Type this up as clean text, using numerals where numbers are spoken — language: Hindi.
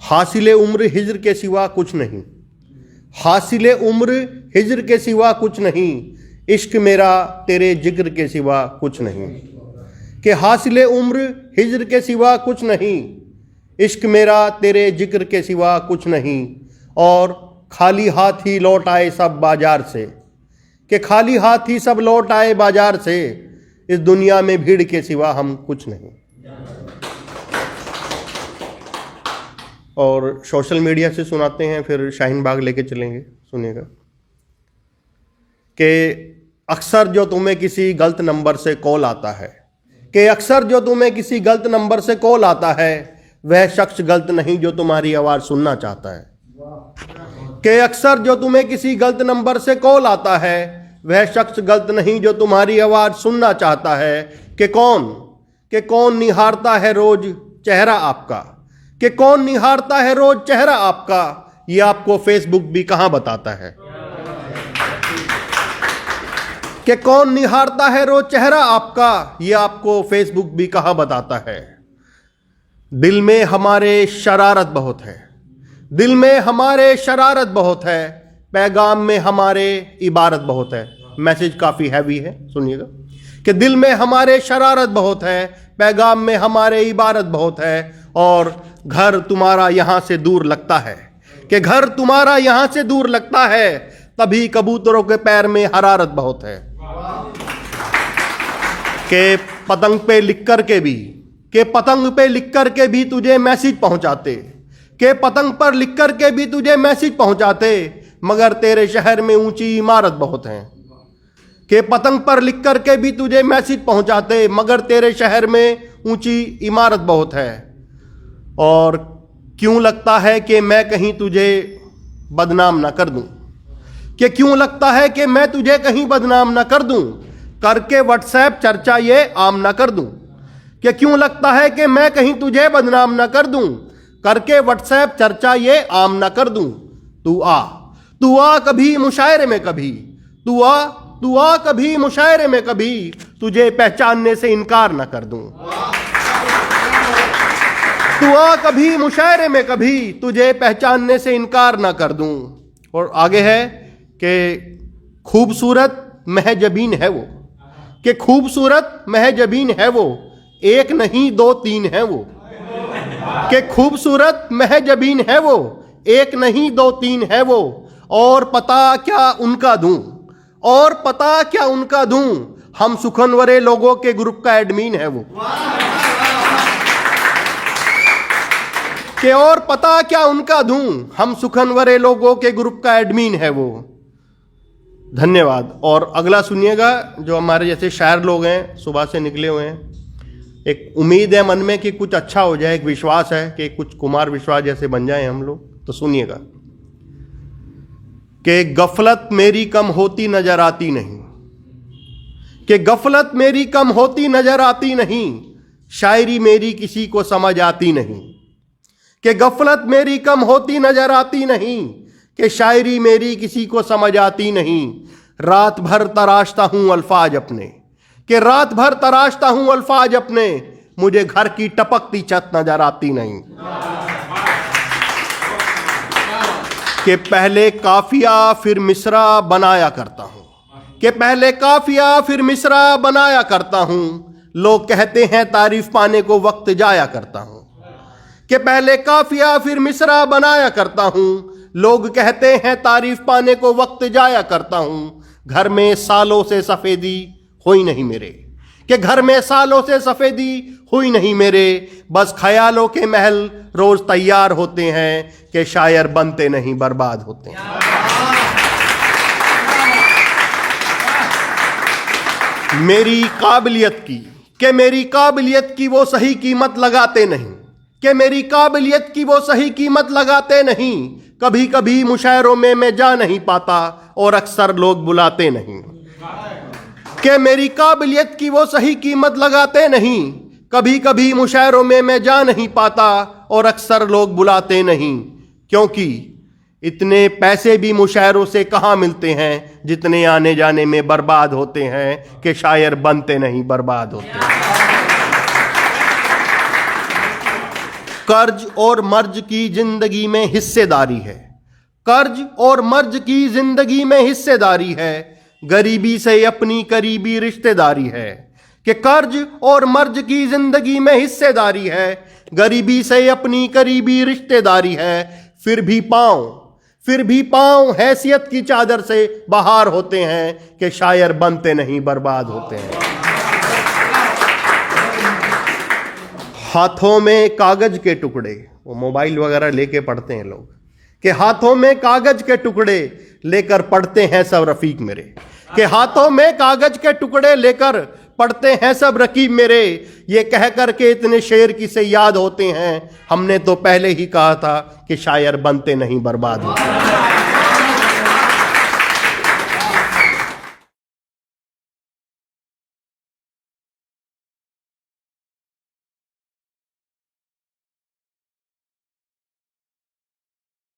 हासिले उम्र हिज्र के सिवा कुछ नहीं, हासिले उम्र हिज्र के सिवा कुछ नहीं, इश्क मेरा तेरे जिक्र के सिवा कुछ नहीं। कि हासिले उम्र हिज्र के सिवा कुछ नहीं, इश्क मेरा तेरे जिक्र के सिवा कुछ नहीं। और खाली हाथ ही लौट आए सब बाजार से, कि खाली हाथ ही सब लौट आए बाजार से, इस दुनिया में भीड़ के सिवा हम कुछ नहीं। और सोशल मीडिया से सुनाते हैं, फिर शाहीन बाग लेके चलेंगे। सुनिएगा कि अक्सर जो तुम्हें किसी गलत नंबर से कॉल आता है, कि अक्सर जो तुम्हें किसी गलत नंबर से कॉल आता है, वह शख्स गलत नहीं जो तुम्हारी आवाज़ सुनना चाहता है। कि अक्सर जो तुम्हें किसी गलत नंबर से कॉल आता है, वह शख्स गलत नहीं जो तुम्हारी आवाज़ सुनना चाहता है। कि कौन निहारता है रोज चेहरा आपका, कि कौन निहारता है रोज चेहरा आपका, ये आपको फेसबुक भी कहां बताता है। कि कौन निहारता है रोज चेहरा आपका, ये आपको फेसबुक भी कहां बताता है। दिल में हमारे शरारत बहुत है, दिल में हमारे शरारत बहुत है, पैगाम में हमारे इबारत बहुत है। मैसेज काफ़ी हैवी है, सुनिएगा। कि दिल में हमारे शरारत बहुत है, पैगाम में हमारे इबारत बहुत है, और घर तुम्हारा यहाँ से दूर लगता है, कि घर तुम्हारा यहाँ से दूर लगता है, तभी कबूतरों के पैर में हरारत बहुत है। कि पतंग पे लिख कर के भी, कि पतंग पे लिख कर के भी तुझे मैसेज पहुँचाते, कि पतंग पर लिख कर के भी तुझे मैसेज पहुँचाते, मगर तेरे शहर में ऊंची इमारत बहुत है। कि पतंग पर लिख कर के भी तुझे मैसेज पहुंचाते, मगर तेरे शहर में ऊंची इमारत बहुत है। और क्यों लगता है कि मैं कहीं तुझे बदनाम ना कर दूं, कि क्यों लगता है कि मैं तुझे कहीं बदनाम ना कर दूं, करके व्हाट्सएप चर्चा ये आम ना कर दूं। कि क्यों लगता है कि मैं कहीं तुझे बदनाम ना कर दूं, करके व्हाट्सएप चर्चा ये आम ना कर दूं। तू आ कभी मुशायरे में कभी, तू आ कभी मुशायरे में कभी, तुझे पहचानने से इनकार ना कर दूं। तू आ कभी मुशायरे में कभी, तुझे पहचानने से इनकार ना कर दूं। और आगे है कि खूबसूरत महजबीन है वो, कि खूबसूरत महजबीन है वो, एक नहीं दो तीन है वो। कि खूबसूरत महजबीन है वो, एक नहीं दो तीन है वो, और पता क्या उनका दूं, और पता क्या उनका दूं, हम सुखनवरे लोगों के ग्रुप का एडमिन है वो। कि और पता क्या उनका दूं, हम सुखनवरे लोगों के ग्रुप का एडमिन है वो। धन्यवाद। और अगला सुनिएगा, जो हमारे जैसे शायर लोग हैं, सुबह से निकले हुए हैं, एक उम्मीद है मन में कि कुछ अच्छा हो जाए, एक विश्वास है कि कुछ कुमार विश्वास जैसे बन जाए हम लोग। तो सुनिएगा कि गफलत मेरी कम होती नजर आती नहीं, कि गफलत मेरी कम होती नजर आती नहीं, शायरी मेरी किसी को समझ आती नहीं। कि गफलत मेरी कम होती नजर आती नहीं, कि शायरी मेरी किसी को समझ आती नहीं। रात भर तराशता हूं अल्फाज अपने, कि रात भर तराशता हूं अल्फाज अपने, मुझे घर की टपकती छत नजर आती नहीं। कि पहले काफिया फिर मिसरा बनाया करता हूं, कि पहले काफिया फिर मिसरा बनाया करता हूं, लोग कहते हैं तारीफ पाने को वक्त जाया करता हूं। कि पहले काफिया फिर मिसरा बनाया करता हूं, लोग कहते हैं तारीफ पाने को वक्त जाया करता हूं। घर में सालों से सफेदी हुई नहीं मेरे, कि घर में सालों से सफेदी हुई नहीं मेरे, बस ख्यालों के महल रोज तैयार होते हैं, कि शायर बनते नहीं बर्बाद होते हैं। मेरी काबिलियत की, कि मेरी काबिलियत की वो सही कीमत लगाते नहीं, कि मेरी काबिलियत की वो सही कीमत लगाते नहीं। कभी कभी मुशायरों में मैं जा नहीं पाता, और अक्सर लोग बुलाते नहीं। कि मेरी काबिलियत की वो सही कीमत लगाते नहीं, कभी कभी मुशायरों में मैं जा नहीं पाता, और अक्सर लोग बुलाते नहीं। क्योंकि इतने पैसे भी मुशायरों से कहाँ मिलते हैं, जितने आने जाने में बर्बाद होते हैं, कि शायर बनते नहीं बर्बाद होते हैं। कर्ज और मर्ज की जिंदगी में हिस्सेदारी है, कर्ज और मर्ज की जिंदगी में हिस्सेदारी है, गरीबी से अपनी करीबी रिश्तेदारी है। कि कर्ज और मर्ज की जिंदगी में हिस्सेदारी है, गरीबी से अपनी करीबी रिश्तेदारी है। फिर भी पांव हैसियत की चादर से बाहर होते हैं कि शायर बनते नहीं बर्बाद होते हैं। हाथों में कागज के टुकड़े, वो मोबाइल वगैरह लेके पढ़ते हैं लोग, कि हाथों में कागज के टुकड़े लेकर पढ़ते हैं सब रफीक मेरे, कि हाथों में कागज के टुकड़े लेकर पढ़ते हैं सब रकीब मेरे। ये कह कर के इतने शेर किसे याद होते हैं, हमने तो पहले ही कहा था कि शायर बनते नहीं बर्बाद होते हैं।